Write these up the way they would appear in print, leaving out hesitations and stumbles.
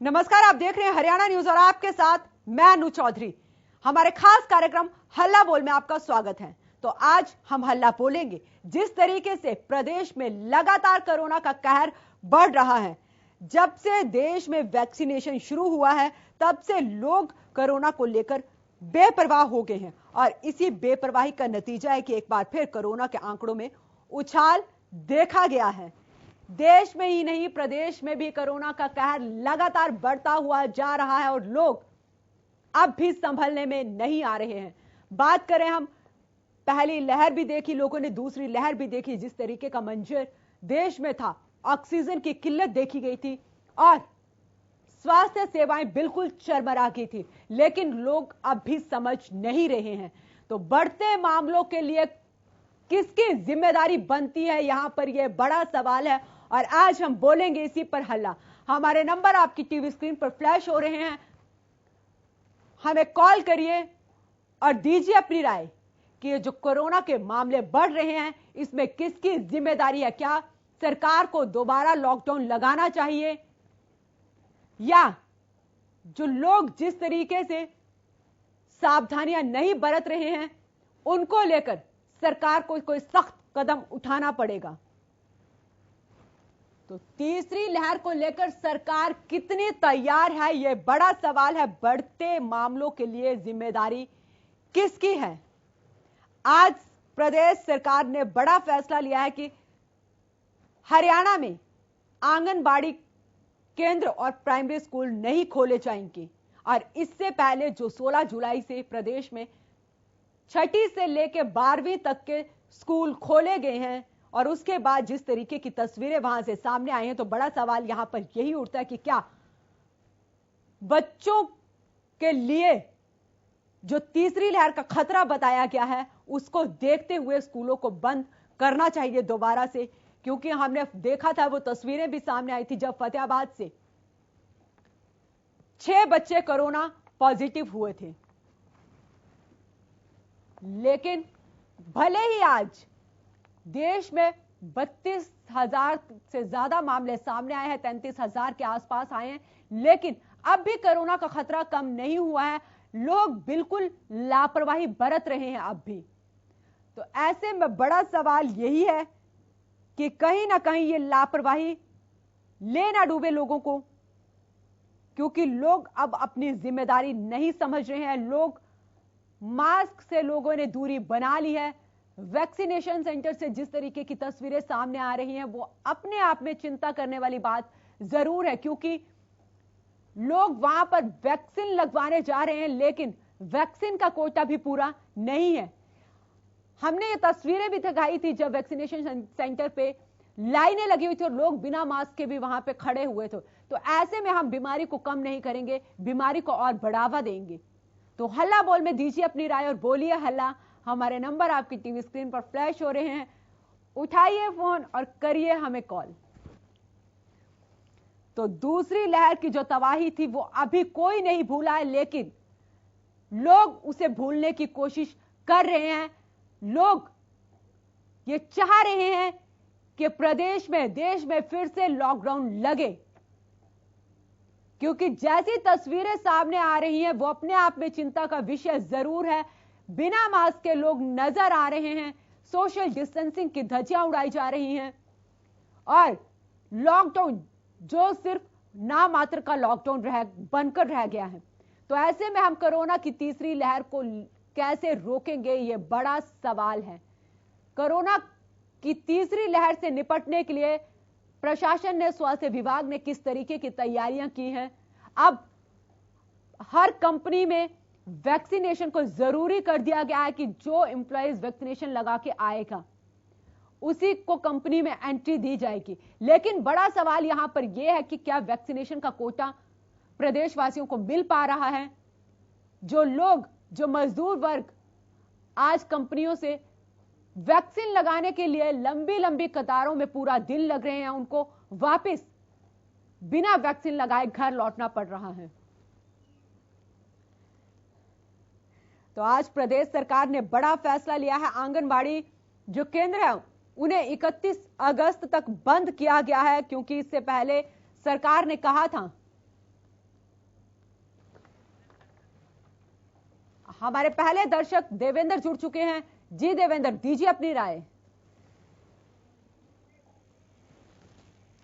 नमस्कार, आप देख रहे हैं हरियाणा न्यूज और आपके साथ मैं अनु चौधरी। हमारे खास कार्यक्रम हल्ला बोल में आपका स्वागत है। तो आज हम हल्ला बोलेंगे। जिस तरीके से प्रदेश में लगातार कोरोना का कहर बढ़ रहा है, जब से देश में वैक्सीनेशन शुरू हुआ है तब से लोग कोरोना को लेकर बेपरवाह हो गए हैं और इसी बेपरवाही का नतीजा है कि एक बार फिर कोरोना के आंकड़ों में उछाल देखा गया है। देश में ही नहीं, प्रदेश में भी कोरोना का कहर लगातार बढ़ता हुआ जा रहा है और लोग अब भी संभलने में नहीं आ रहे हैं। बात करें, हम पहली लहर भी देखी, लोगों ने दूसरी लहर भी देखी। जिस तरीके का मंजर देश में था, ऑक्सीजन की किल्लत देखी गई थी और स्वास्थ्य सेवाएं बिल्कुल चरमरा गई थी, लेकिन लोग अब भी समझ नहीं रहे हैं। तो बढ़ते मामलों के लिए किसकी जिम्मेदारी बनती है, यहां पर यह बड़ा सवाल है और आज हम बोलेंगे इसी पर हल्ला। हमारे नंबर आपकी टीवी स्क्रीन पर फ्लैश हो रहे हैं, हमें कॉल करिए और दीजिए अपनी राय कि ये जो कोरोना के मामले बढ़ रहे हैं इसमें किसकी जिम्मेदारी है। क्या सरकार को दोबारा लॉकडाउन लगाना चाहिए या जो लोग जिस तरीके से सावधानियां नहीं बरत रहे हैं उनको लेकर सरकार को कोई सख्त कदम उठाना पड़ेगा। तो तीसरी लहर को लेकर सरकार कितनी तैयार है, यह बड़ा सवाल है। बढ़ते मामलों के लिए जिम्मेदारी किसकी है? आज प्रदेश सरकार ने बड़ा फैसला लिया है कि हरियाणा में आंगनबाड़ी केंद्र और प्राइमरी स्कूल नहीं खोले जाएंगे और इससे पहले जो 16 जुलाई से प्रदेश में छठी से लेकर 12वीं तक के स्कूल खोले गए हैं और उसके बाद जिस तरीके की तस्वीरें वहां से सामने आई हैं, तो बड़ा सवाल यहां पर यही उठता है कि क्या बच्चों के लिए जो तीसरी लहर का खतरा बताया गया है उसको देखते हुए स्कूलों को बंद करना चाहिए दोबारा से, क्योंकि हमने देखा था, वो तस्वीरें भी सामने आई थी जब फतेहाबाद से 6 बच्चे कोरोना पॉजिटिव हुए थे। लेकिन भले ही आज देश में 32,000 से ज्यादा मामले सामने आए हैं, 33,000 के आसपास आए हैं, लेकिन अब भी कोरोना का खतरा कम नहीं हुआ है। लोग बिल्कुल लापरवाही बरत रहे हैं अब भी। तो ऐसे में बड़ा सवाल यही है कि कहीं ना कहीं ये लापरवाही ले ना डूबे लोगों को, क्योंकि लोग अब अपनी जिम्मेदारी नहीं समझ रहे हैं। लोग मास्क से लोगों ने दूरी बना ली है। वैक्सीनेशन सेंटर से जिस तरीके की तस्वीरें सामने आ रही हैं वो अपने आप में चिंता करने वाली बात जरूर है, क्योंकि लोग वहां पर वैक्सीन लगवाने जा रहे हैं लेकिन वैक्सीन का कोटा भी पूरा नहीं है। हमने ये तस्वीरें भी दिखाई थी जब वैक्सीनेशन सेंटर पे लाइनें लगी हुई थी और लोग बिना मास्क के भी वहां पे खड़े हुए थे। तो ऐसे में हम बीमारी को कम नहीं करेंगे, बीमारी को और बढ़ावा देंगे। तो हल्ला बोल में दीजिए अपनी राय और बोलिए हल्ला। हमारे नंबर आपकी टीवी स्क्रीन पर फ्लैश हो रहे हैं, उठाइए फोन और करिए हमें कॉल। तो दूसरी लहर की जो तबाही थी वो अभी कोई नहीं भूला है, लेकिन लोग उसे भूलने की कोशिश कर रहे हैं। लोग ये चाह रहे हैं कि प्रदेश में, देश में फिर से लॉकडाउन लगे, क्योंकि जैसी तस्वीरें सामने आ रही हैं वो अपने आप में चिंता का विषय जरूर है। बिना मास्क के लोग नजर आ रहे हैं, सोशल डिस्टेंसिंग की धज्जियां उड़ाई जा रही हैं और लॉकडाउन जो सिर्फ नाम मात्र का लॉकडाउन बनकर रह गया है। तो ऐसे में हम कोरोना की तीसरी लहर को कैसे रोकेंगे, ये बड़ा सवाल है। कोरोना की तीसरी लहर से निपटने के लिए प्रशासन ने, स्वास्थ्य विभाग ने किस तरीके की तैयारियां की हैं। अब हर कंपनी में वैक्सीनेशन को जरूरी कर दिया गया है कि जो एम्प्लॉइज वैक्सीनेशन लगा के आएगा उसी को कंपनी में एंट्री दी जाएगी। लेकिन बड़ा सवाल यहां पर यह है कि क्या वैक्सीनेशन का कोटा प्रदेशवासियों को मिल पा रहा है? जो लोग, जो मजदूर वर्ग आज कंपनियों से वैक्सीन लगाने के लिए लंबी लंबी कतारों में पूरा दिन लग रहे हैं, उनको वापस बिना वैक्सीन लगाए घर लौटना पड़ रहा है। तो आज प्रदेश सरकार ने बड़ा फैसला लिया है। आंगनबाड़ी जो केंद्र है उन्हें 31 अगस्त तक बंद किया गया है, क्योंकि इससे पहले सरकार ने कहा था हमारे पहले दर्शक देवेंद्र जुड़ चुके हैं। जी देवेंद्र, दीजिए अपनी राय।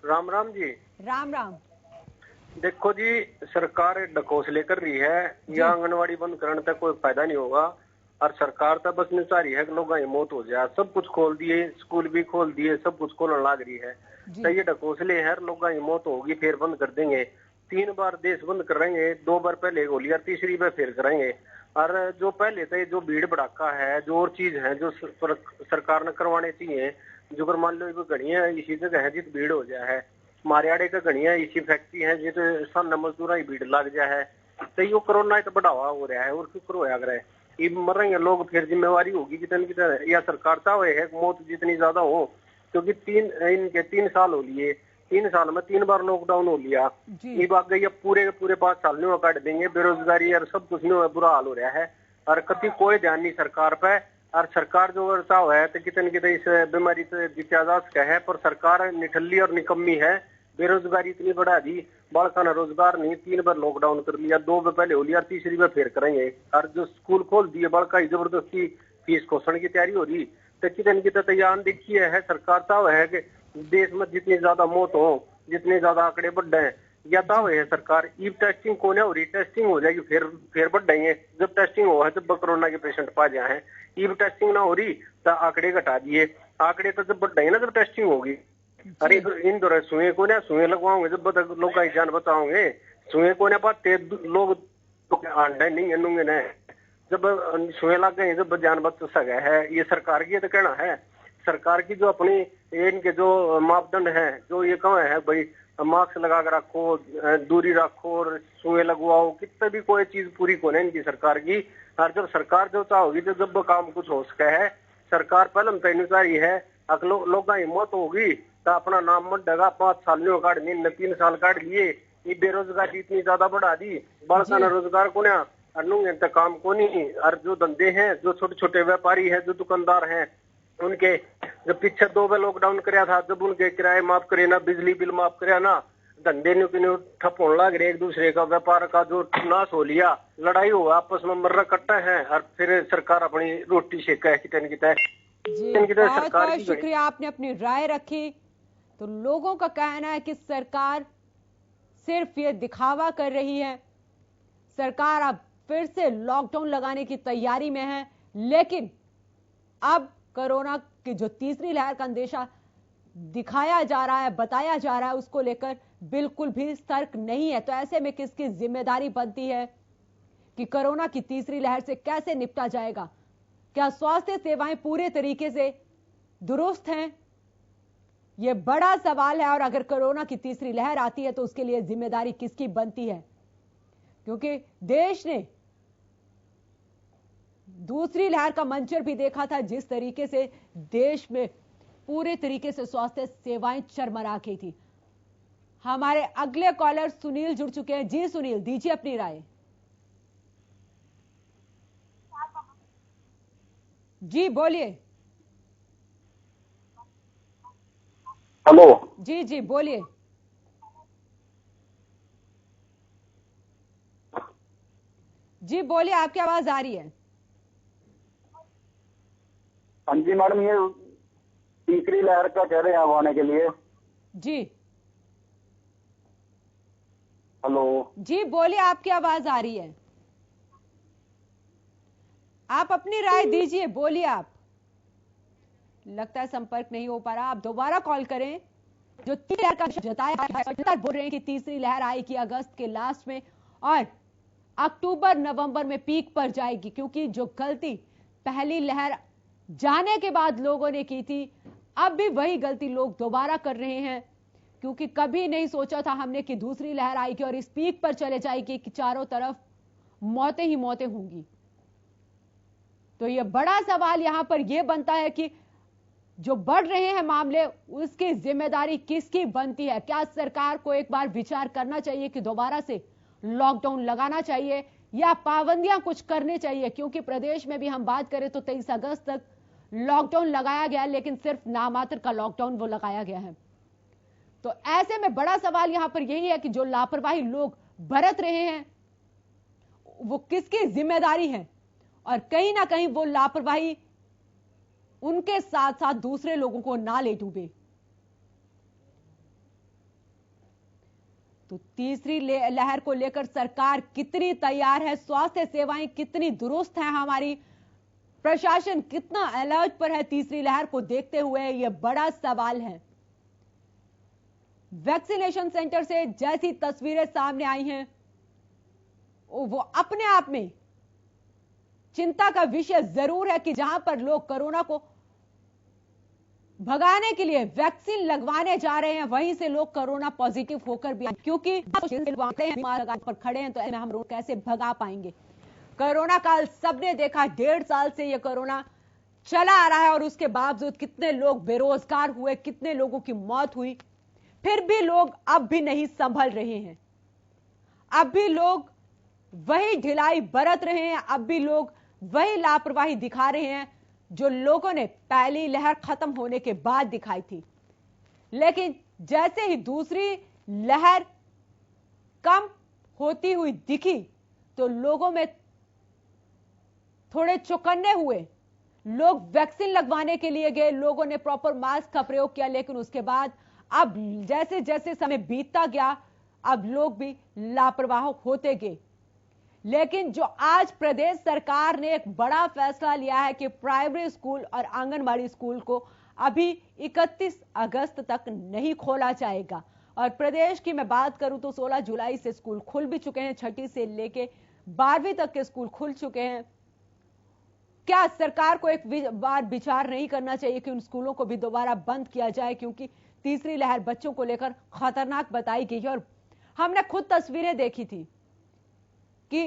राम राम जी। राम राम। देखो जी, सरकार ढकोसले कर रही है, या आंगनवाड़ी बंद करने तक कोई फायदा नहीं होगा। और सरकार तो बस चाह रही है कि लोगों की मौत हो जाए। सब कुछ खोल दिए, स्कूल भी खोल दिए, सब कुछ खोलने लग रही है। तो ये ढकोसले है, लोगों की मौत होगी फिर बंद कर देंगे। 3 बार देश बंद करेंगे, 2 बार पहले गोली और तीसरी बार फिर करेंगे। और जो पहले से जो भीड़ भड़ाका है, जो और चीज है जो सरकार ने करवाने चाहिए, जो अगर मान लो घड़िया इसी जगह है जित भीड़ हो जाए है, मारियाड़े का घड़िया इसी फैक्ट्री है जित सामने मजदूर भीड़ लग जाए है। तो ये कोरोना तो बढ़ावा हो रहा है और क्यों होया करे, ये मरेंगे लोग, फिर जिम्मेवारी होगी कितनी कितने, या सरकार चाहे है मौत जितनी ज्यादा हो। क्योंकि 3 साल हो लिए, 3 साल में 3 बार लॉकडाउन हो लिया। ये बात गई, अब पूरे 5 साल नहीं काट देंगे, बेरोजगारी और सब कुछ नहीं बुरा हाल हो रहा है। और कभी कोई ध्यान नहीं सरकार पे। और सरकार जो वर्ता है तो कितने कितने इस बीमारी से जित्याजाज का है, पर सरकार निठल्ली और निकम्मी है। बेरोजगारी इतनी बढ़ा दी, बालका ने रोजगार नहीं, 3 बार लॉकडाउन कर लिया, 2 बार पहले हो लिया, तीसरी बार फिर करेंगे। और जो स्कूल खोल दिए, बालका की जबरदस्ती फीस घोषण की तैयारी हो रही, तो कितने कितने तैयार देखी है सरकार चाह है कि देश में जितनी ज्यादा मौत हो, जितने ज्यादा आंकड़े बढ़ हैं, या दाव है सरकार ई टेस्टिंग को हो रही, टेस्टिंग हो जाएगी फिर बढ़ाएंगे। जब टेस्टिंग हुआ है जब कोरोना के पेशेंट पा जाए हैं, ई टेस्टिंग ना हो रही तो आंकड़े घटा दिए। आंकड़े तो जब बढ़ाएंगे ना, जब टेस्टिंग होगी। अरे इन दौरान सुए को ना सुए लगवाओगे, जब लोग का जान बचाओगे। सुए को ना पाते लोग अंडे नहीं अनुंगे न, जब सुए लग गए जब जान बच सके है। ये सरकार की तो कहना है, सरकार की जो अपनी इनके जो मापदंड है, जो ये कहा है भाई मास्क लगा कर रखो, दूरी रखो और सुए लगवाओ, कितने भी कोई चीज पूरी को नहीं इनकी सरकार की। और जब सरकार जो चाहोगी तो जब काम कुछ हो सके है, सरकार पहले तय ही है। लोग की हिम्मत होगी तो अपना नाम मत डगा, 5 साल नहीं काट दी, 3 साल काट लिए। ये बेरोजगारी इतनी ज्यादा बढ़ा दी, बड़ा ना रोजगार को ना तो काम को नहीं। और जो धंधे हैं, जो छोटे छोटे व्यापारी है, जो दुकानदार हैं, उनके जब पीछे 2 बार लॉकडाउन कराया था, जब उनके किराए माफ करे ना, बिजली बिल माफ कराया ना, धंधे ने ठप होने लग रहे, एक दूसरे का व्यापार का जो नाश हो लिया, लड़ाई हुआ, आपस में मर्रा कट्टा है। और फिर सरकार अपनी रोटी सेका है कितने कितने। बहुत बहुत शुक्रिया, आपने अपनी राय रखी। तो लोगों का कहना है कि सरकार सिर्फ ये दिखावा कर रही है, सरकार अब फिर से लॉकडाउन लगाने की तैयारी में है, लेकिन अब कोरोना की जो तीसरी लहर का अंदेशा दिखाया जा रहा है, बताया जा रहा है, उसको लेकर बिल्कुल भी सतर्क नहीं है। तो ऐसे में किसकी जिम्मेदारी बनती है कि कोरोना की तीसरी लहर से कैसे निपटा जाएगा? क्या स्वास्थ्य सेवाएं पूरे तरीके से दुरुस्त हैं? यह बड़ा सवाल है। और अगर कोरोना की तीसरी लहर आती है तो उसके लिए जिम्मेदारी किसकी बनती है? क्योंकि देश ने दूसरी लहर का मंचर भी देखा था, जिस तरीके से देश में पूरे तरीके से स्वास्थ्य सेवाएं चरमरा गई थी। हमारे अगले कॉलर सुनील जुड़ चुके हैं। जी सुनील, दीजिए अपनी राय। जी बोलिए। हेलो। जी जी बोलिए। जी बोलिए, आपकी आवाज आ रही है। हाँ जी मैडम, ये तीसरी लहर का कह रहे हैं अब आने के लिए। जी हेलो। जी बोलिए, आपकी आवाज आ रही है, आप अपनी राय दीजिए, बोलिए आप। लगता है संपर्क नहीं हो पा रहा, आप दोबारा कॉल करें। जो तीसरी लहर का जताया बोल रहे हैं कि तीसरी लहर आएगी अगस्त के लास्ट में और अक्टूबर नवंबर में पीक पर जाएगी, क्योंकि जो गलती पहली लहर जाने के बाद लोगों ने की थी, अब भी वही गलती लोग दोबारा कर रहे हैं। क्योंकि कभी नहीं सोचा था हमने कि दूसरी लहर आएगी और इस पीक पर चले जाएगी कि चारों तरफ मौतें ही मौतें होंगी। तो यह बड़ा सवाल यहां पर यह बनता है कि जो बढ़ रहे हैं मामले, उसकी जिम्मेदारी किसकी बनती है? क्या सरकार को एक बार विचार करना चाहिए कि दोबारा से लॉकडाउन लगाना चाहिए या पाबंदियां कुछ करनी चाहिए? क्योंकि प्रदेश में भी हम बात करें तो 23 अगस्त तक लॉकडाउन लगाया गया, लेकिन सिर्फ नामात्र का लॉकडाउन वो लगाया गया है। तो ऐसे में बड़ा सवाल यहां पर यही है कि जो लापरवाही लोग बरत रहे हैं वो किसकी जिम्मेदारी है? और कहीं ना कहीं वो लापरवाही उनके साथ साथ दूसरे लोगों को ना ले डूबे। तो तीसरी लहर को लेकर सरकार कितनी तैयार है, स्वास्थ्य सेवाएं कितनी दुरुस्त हैं, हमारी प्रशासन कितना अलर्ट पर है तीसरी लहर को देखते हुए, यह बड़ा सवाल है। वैक्सीनेशन सेंटर से जैसी तस्वीरें सामने आई हैं वो अपने आप में चिंता का विषय जरूर है कि जहां पर लोग कोरोना को भगाने के लिए वैक्सीन लगवाने जा रहे हैं, वहीं से लोग कोरोना पॉजिटिव होकर भी, क्योंकि पर खड़े हैं तो हम लोग कैसे भगा पाएंगे। कोरोना काल सबने देखा, 1.5 साल से यह कोरोना चला आ रहा है और उसके बावजूद कितने लोग बेरोजगार हुए, कितने लोगों की मौत हुई, फिर भी लोग अब भी नहीं संभल रहे हैं। अब भी लोग वही ढिलाई बरत रहे हैं, अब भी लोग वही लापरवाही दिखा रहे हैं जो लोगों ने पहली लहर खत्म होने के बाद दिखाई थी। लेकिन जैसे ही दूसरी लहर कम होती हुई दिखी तो लोगों में थोड़े चौकन्ने हुए, लोग वैक्सीन लगवाने के लिए गए, लोगों ने प्रॉपर मास्क का प्रयोग किया, लेकिन उसके बाद अब जैसे जैसे समय बीतता गया अब लोग भी लापरवाह होते गए। लेकिन जो आज प्रदेश सरकार ने एक बड़ा फैसला लिया है कि प्राइमरी स्कूल और आंगनबाड़ी स्कूल को अभी 31 अगस्त तक नहीं खोला जाएगा। और प्रदेश की मैं बात करूं तो 16 जुलाई से स्कूल खुल भी चुके हैं, 6ठी से लेके 12वीं तक के स्कूल खुल चुके हैं। क्या सरकार को एक बार विचार नहीं करना चाहिए कि उन स्कूलों को भी दोबारा बंद किया जाए, क्योंकि तीसरी लहर बच्चों को लेकर खतरनाक बताई गई है। और हमने खुद तस्वीरें देखी थी कि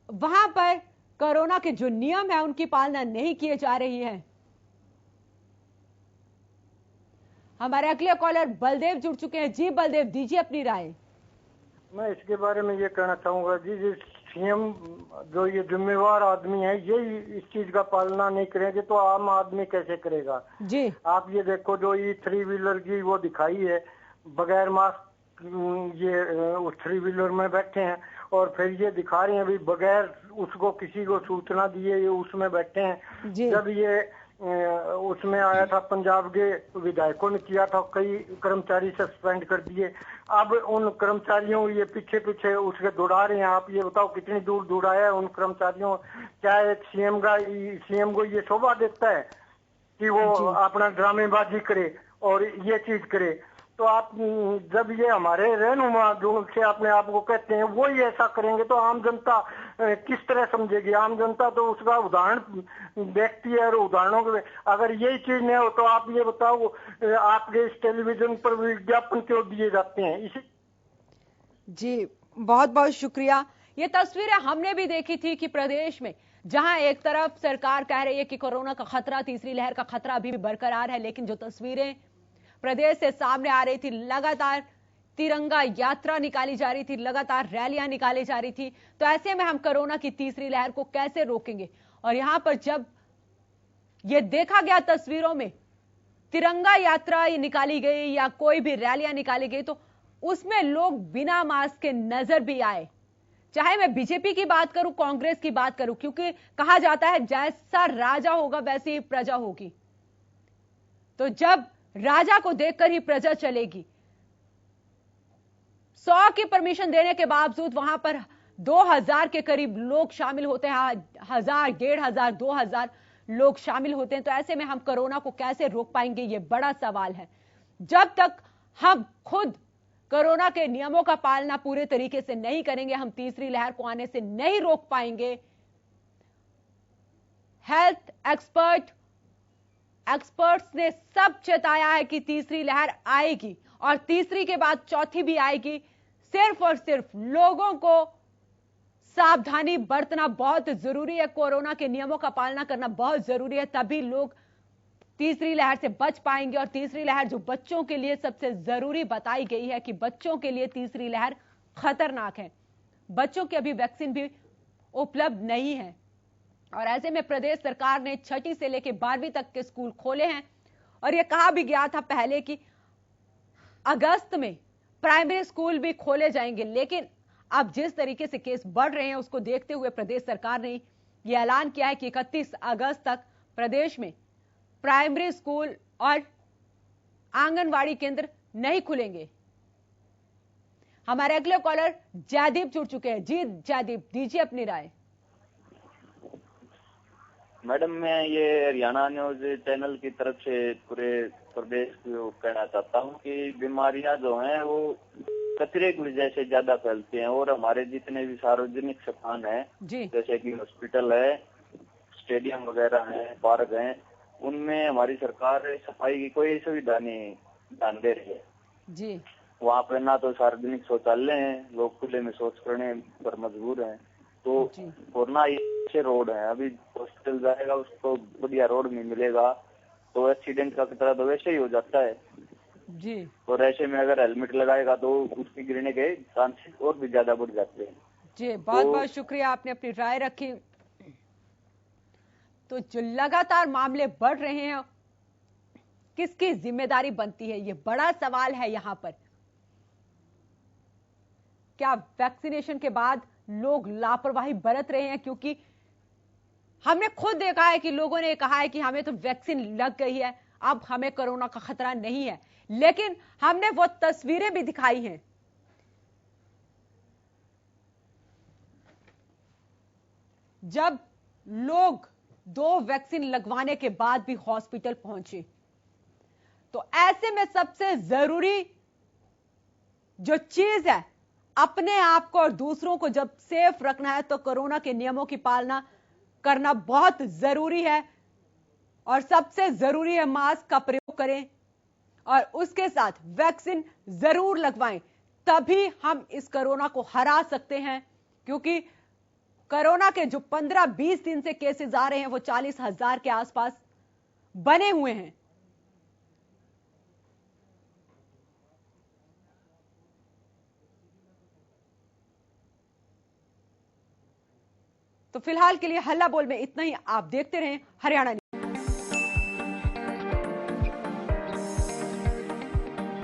वहां पर कोरोना के जो नियम है उनकी पालना नहीं की जा रही है। हमारे अगले कॉलर बलदेव जुड़ चुके हैं। जी बलदेव, दीजिए अपनी राय। मैं इसके बारे में ये कहना चाहूंगा जी, सीएम जो ये जिम्मेवार आदमी है ये इस चीज का पालना नहीं करेंगे तो आम आदमी कैसे करेगा जी। आप ये देखो जो ये 3 व्हीलर की वो दिखाई है, बगैर मास्क ये उस 3 व्हीलर में बैठे हैं और फिर ये दिखा रहे हैं भी बगैर उसको किसी को सूचना दिए ये उसमें बैठे हैं। जब ये उसमें आया था पंजाब के विधायकों ने किया था, कई कर्मचारी सस्पेंड कर दिए। अब उन कर्मचारियों ये पीछे पीछे उसके दौड़ा रहे हैं। आप ये बताओ कितनी दूर दौड़ाया है उन कर्मचारियों। क्या एक सीएम को ये शोभा देता है कि वो अपना ड्रामेबाजी करे और ये चीज करे? तो आप जब ये हमारे रहनुमा जो से अपने आप को कहते हैं वो ही ऐसा करेंगे तो आम जनता किस तरह समझेगी? आम जनता तो उसका उदाहरण देखती है और उदाहरणों के अगर यही चीज नहीं हो तो आप ये बताओ आपके इस टेलीविजन पर विज्ञापन क्यों दिए जाते हैं? इसी जी बहुत बहुत शुक्रिया। ये तस्वीरें हमने भी देखी थी कि प्रदेश में जहां एक तरफ सरकार कह रही है कि कोरोना का खतरा, तीसरी लहर का खतरा अभी भी बरकरार है, लेकिन जो तस्वीरें प्रदेश से सामने आ रही थी, लगातार तिरंगा यात्रा निकाली जा रही थी, लगातार रैलियां निकाली जा रही थी, तो ऐसे में हम कोरोना की तीसरी लहर को कैसे रोकेंगे? और यहां पर जब ये देखा गया तस्वीरों में तिरंगा यात्रा निकाली गई या कोई भी रैलियां निकाली गई तो उसमें लोग बिना मास्क के नजर भी आए। चाहे मैं बीजेपी की बात करूं, कांग्रेस की बात करूं, क्योंकि कहा जाता है जैसा राजा होगा वैसी ही प्रजा होगी। तो जब राजा को देखकर ही प्रजा चलेगी। 100 की परमिशन देने के बावजूद वहां पर 2000 के करीब लोग शामिल होते हैं, 1000, 1500, 2000 लोग शामिल होते हैं। तो ऐसे में हम कोरोना को कैसे रोक पाएंगे, ये बड़ा सवाल है। जब तक हम खुद कोरोना के नियमों का पालना पूरे तरीके से नहीं करेंगे, हम तीसरी लहर को आने से नहीं रोक पाएंगे। हेल्थ एक्सपर्ट्स ने सब चेताया है कि तीसरी लहर आएगी और तीसरी के बाद चौथी भी आएगी। सिर्फ और सिर्फ लोगों को सावधानी बरतना बहुत जरूरी है, कोरोना के नियमों का पालना करना बहुत जरूरी है, तभी लोग तीसरी लहर से बच पाएंगे। और तीसरी लहर जो बच्चों के लिए सबसे जरूरी बताई गई है कि बच्चों के लिए तीसरी लहर खतरनाक है, बच्चों की अभी वैक्सीन भी उपलब्ध नहीं है। और ऐसे में प्रदेश सरकार ने 6ठी से लेकर 12वीं तक के स्कूल खोले हैं और यह कहा भी गया था पहले कि अगस्त में प्राइमरी स्कूल भी खोले जाएंगे। लेकिन अब जिस तरीके से केस बढ़ रहे हैं उसको देखते हुए प्रदेश सरकार ने यह ऐलान किया है कि 31 अगस्त तक प्रदेश में प्राइमरी स्कूल और आंगनवाड़ी केंद्र नहीं खुलेंगे। हमारे अगले कॉलर जयदीप जुड़ चुके हैं। जी जयदीप, दीजिए अपनी राय। मैडम, मैं ये हरियाणा न्यूज चैनल की तरफ से पूरे प्रदेश को कहना चाहता हूँ कि बीमारियां जो हैं वो कचरे की वजह से ज्यादा फैलती हैं, और हमारे जितने भी सार्वजनिक स्थान हैं जैसे कि हॉस्पिटल है, स्टेडियम वगैरह है, पार्क हैं, उनमें हमारी सरकार सफाई की कोई सुविधा नहीं ध्यान दे रही है जी। वहाँ पे ना तो सार्वजनिक शौचालय हैं, लोग खुले में शौच करने पर मजबूर हैं, तो और ना ये अच्छे रोड हैं। अभी हॉस्पिटल जाएगा उसको बढ़िया रोड नहीं मिलेगा तो एक्सीडेंट का खतरा तो वैसे ही हो जाता है जी। और ऐसे में अगर हेलमेट लगाएगा तो उसकी गिरने के चांसेस और भी ज्यादा बढ़ जाते हैं। जी, बहुत बहुत शुक्रिया, आपने अपनी राय रखी। तो जो लगातार मामले बढ़ रहे हैं, किसकी जिम्मेदारी बनती है, ये बड़ा सवाल है यहां पर। क्या वैक्सीनेशन के बाद लोग लापरवाही बरत रहे हैं? क्योंकि हमने खुद देखा है कि लोगों ने कहा है कि हमें तो वैक्सीन लग गई है, अब हमें कोरोना का खतरा नहीं है, लेकिन हमने वो तस्वीरें भी दिखाई हैं जब लोग 2 वैक्सीन लगवाने के बाद भी हॉस्पिटल पहुंचे। तो ऐसे में सबसे जरूरी जो चीज है, अपने आप को और दूसरों को जब सेफ रखना है तो कोरोना के नियमों की पालना करना बहुत जरूरी है, और सबसे जरूरी है मास्क का प्रयोग करें और उसके साथ वैक्सीन जरूर लगवाएं, तभी हम इस कोरोना को हरा सकते हैं। क्योंकि कोरोना के जो 15-20 दिन से केसेस आ रहे हैं वो 40,000 के आसपास बने हुए हैं। तो फिलहाल के लिए हल्ला बोल में इतना ही। आप देखते रहें हरियाणा न्यूज।